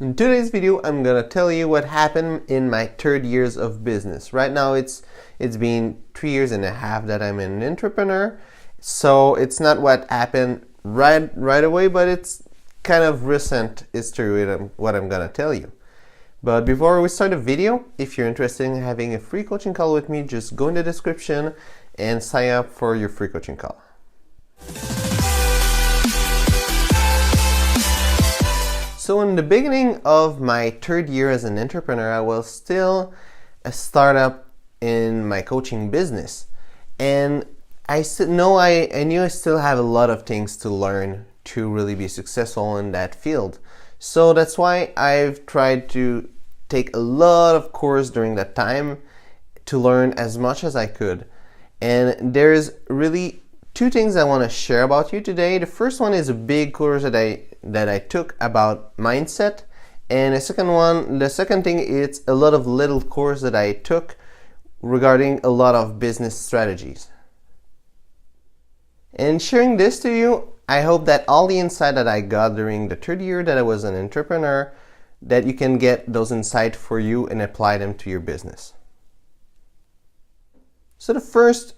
In today's video, I'm gonna tell you what happened in my 3 years of business. Right now, it's been 3 years and a half that I'm an entrepreneur, so it's not what happened right away, but it's kind of recent history with what I'm gonna tell you. But before we start the video, if you're interested in having a free coaching call with me, just go in the description and sign up for your free coaching call. So in the beginning of my 3rd year as an entrepreneur, I was still a startup in my coaching business. And I knew I still have a lot of things to learn to really be successful in that field. So that's why I've tried to take a lot of course during that time to learn as much as I could. And there's really two things I want to share about you today. The first one is a big course that I took about mindset, and the second thing is a lot of little course that I took regarding a lot of business strategies. And sharing this to you, I hope that all the insight that I got during the 3rd year that I was an entrepreneur, that you can get those insights for you and apply them to your business. So the first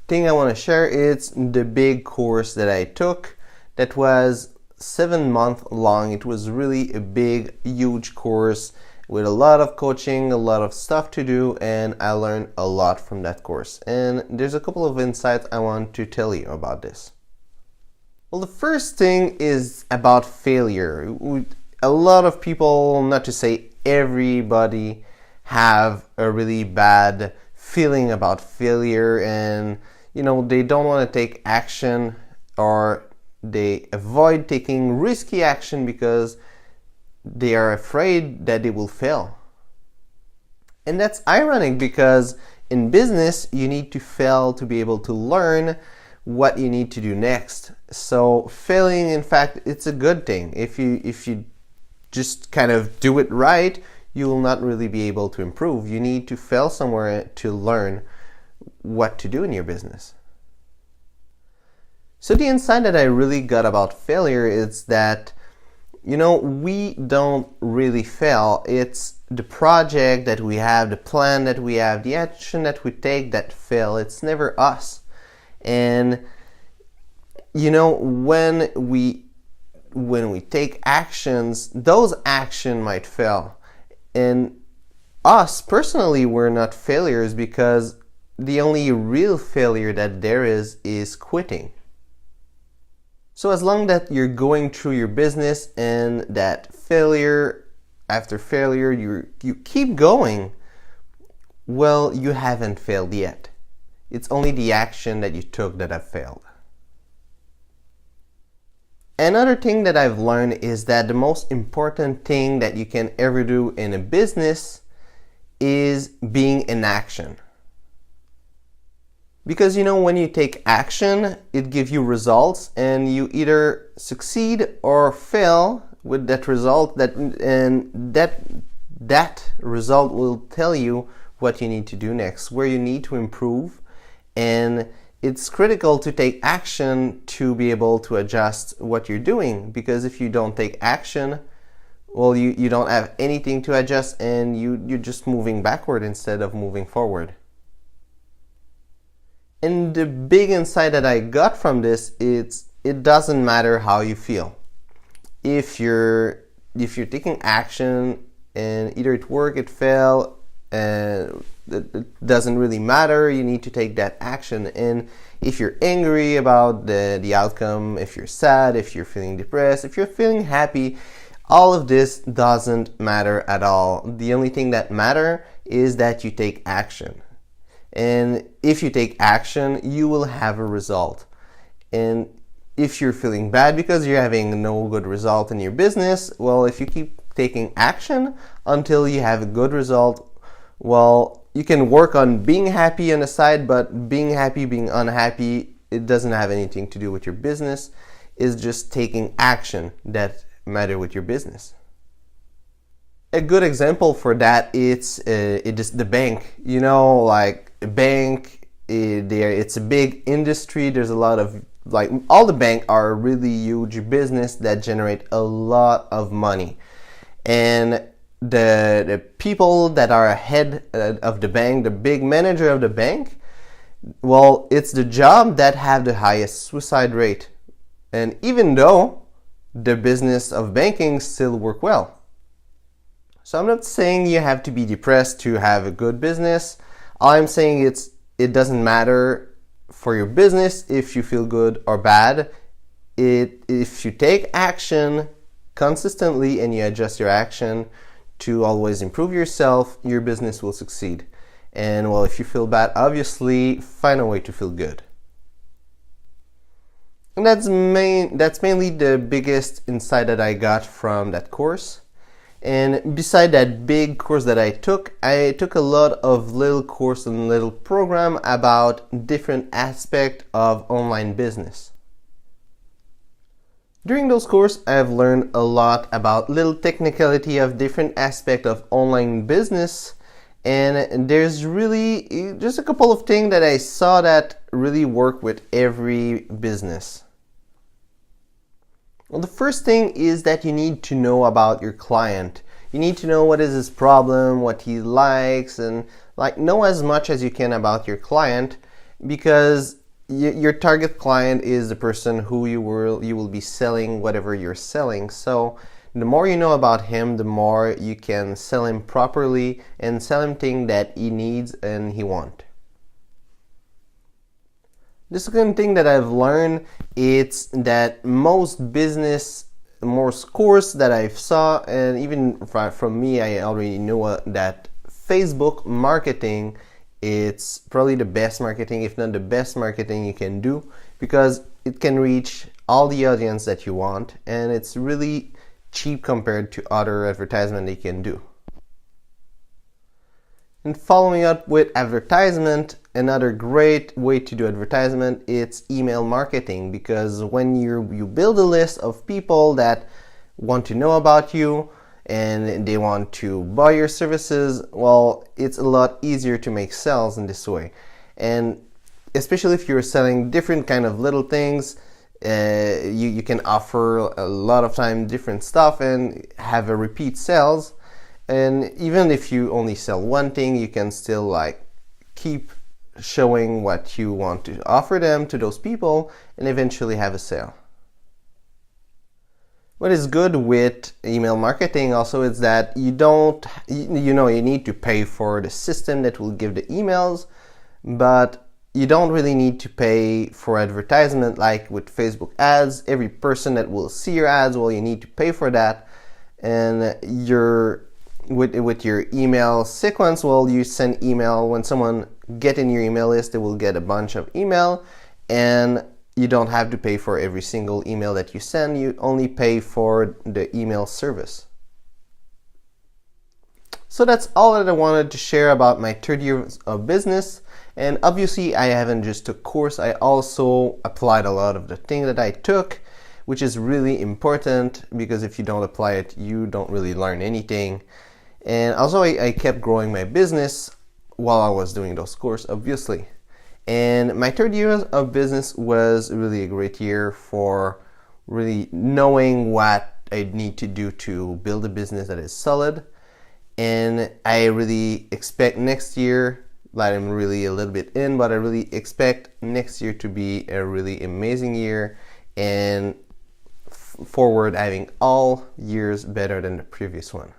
thing I want to share is the big course that I took that was 7 months long. It was really a big, huge course with a lot of coaching, a lot of stuff to do, and I learned a lot from that course. And there's a couple of insights I want to tell you about this. Well, the first thing is about failure. A lot of people, not to say everybody, have a really bad feeling about failure, and they don't want to take action, or they avoid taking risky action because they are afraid that they will fail. And that's ironic, because in business you need to fail to be able to learn what you need to do next. So failing, in fact, it's a good thing. If you just kind of do it right, you will not really be able to improve. You need to fail somewhere to learn what to do in your business. So the insight that I really got about failure is that, we don't really fail. It's the project that we have, the plan that we have, the action that we take that fail. It's never us. And, when we take actions, those actions might fail. And us, personally, we're not failures, because the only real failure that there is quitting. So as long that you're going through your business and that failure after failure, you keep going, well, you haven't failed yet. It's only the action that you took that have failed. Another thing that I've learned is that the most important thing that you can ever do in a business is being in action. Because when you take action, it gives you results, and you either succeed or fail with that result, and that result will tell you what you need to do next, where you need to improve. And it's critical to take action to be able to adjust what you're doing, because if you don't take action, well, you don't have anything to adjust, and you're just moving backward instead of moving forward. And the big insight that I got from this is it doesn't matter how you feel. If you're taking action and either it worked, it failed, it doesn't really matter. You need to take that action. And if you're angry about the outcome, if you're sad, if you're feeling depressed, if you're feeling happy, all of this doesn't matter at all. The only thing that matters is that you take action. And if you take action, you will have a result. And if you're feeling bad because you're having no good result in your business, well, if you keep taking action until you have a good result, well, you can work on being happy on the side, but being happy, being unhappy, it doesn't have anything to do with your business. It's just taking action that matter with your business. A good example for that it's the bank. Like a bank, it's a big industry. There's a lot of, like, all the banks are a really huge business that generate a lot of money. And the people that are ahead of the bank, the big manager of the bank, well, it's the job that have the highest suicide rate. And even though the business of banking still work well. So I'm not saying you have to be depressed to have a good business. All I'm saying it doesn't matter for your business if you feel good or bad. If you take action consistently and you adjust your action to always improve yourself, your business will succeed. And well, if you feel bad, obviously find a way to feel good. And that's mainly the biggest insight that I got from that course. And beside that big course that I took a lot of little course and little program about different aspects of online business. During those courses, I have learned a lot about little technicality of different aspects of online business. And there's really just a couple of things that I saw that really work with every business. Well, the first thing is that you need to know about your client. You need to know what is his problem, what he likes, and know as much as you can about your client, because your target client is the person who you will be selling whatever you're selling. So the more you know about him, the more you can sell him properly and sell him things that he needs and he wants. The second thing that I've learned is that most course that I saw, and even from me, I already knew that Facebook marketing, it's probably the best marketing, if not the best marketing you can do, because it can reach all the audience that you want, and it's really cheap compared to other advertisement you can do. And following up with advertisement, another great way to do advertisement, it's email marketing, because when you build a list of people that want to know about you and they want to buy your services, well, it's a lot easier to make sales in this way. And especially if you're selling different kind of little things, you can offer a lot of time different stuff and have a repeat sales. And even if you only sell one thing, you can still keep showing what you want to offer them to those people and eventually have a sale. What is good with email marketing also is that you need to pay for the system that will give the emails, but you don't really need to pay for advertisement like with Facebook ads. Every person that will see your ads, well, you need to pay for that. And with your email sequence, well, you send email. When someone get in your email list, they will get a bunch of email, and you don't have to pay for every single email that you send. You only pay for the email service. So that's all that I wanted to share about my third year of business. And obviously, I haven't just took course. I also applied a lot of the things that I took, which is really important, because if you don't apply it, you don't really learn anything. And also, I kept growing my business while I was doing those courses, obviously. And my third year of business was really a great year for really knowing what I need to do to build a business that is solid. And I really expect next year, I'm really a little bit in, but I really expect next year to be a really amazing year, and forward having all years better than the previous one.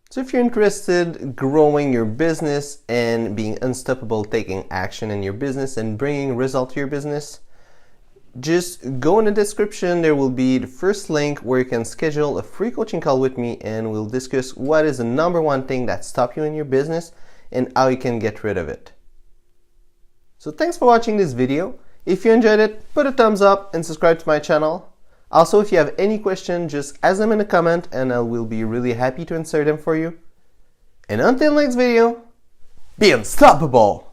So if you're interested in growing your business and being unstoppable, taking action in your business and bringing results to your business, just go in the description. There will be the first link where you can schedule a free coaching call with me, and we'll discuss what is the number one thing that stops you in your business and how you can get rid of it. So thanks for watching this video. If you enjoyed it, put a thumbs up and subscribe to my channel. Also, if you have any questions, just ask them in a comment and I will be really happy to answer them for you. And until next video, be unstoppable!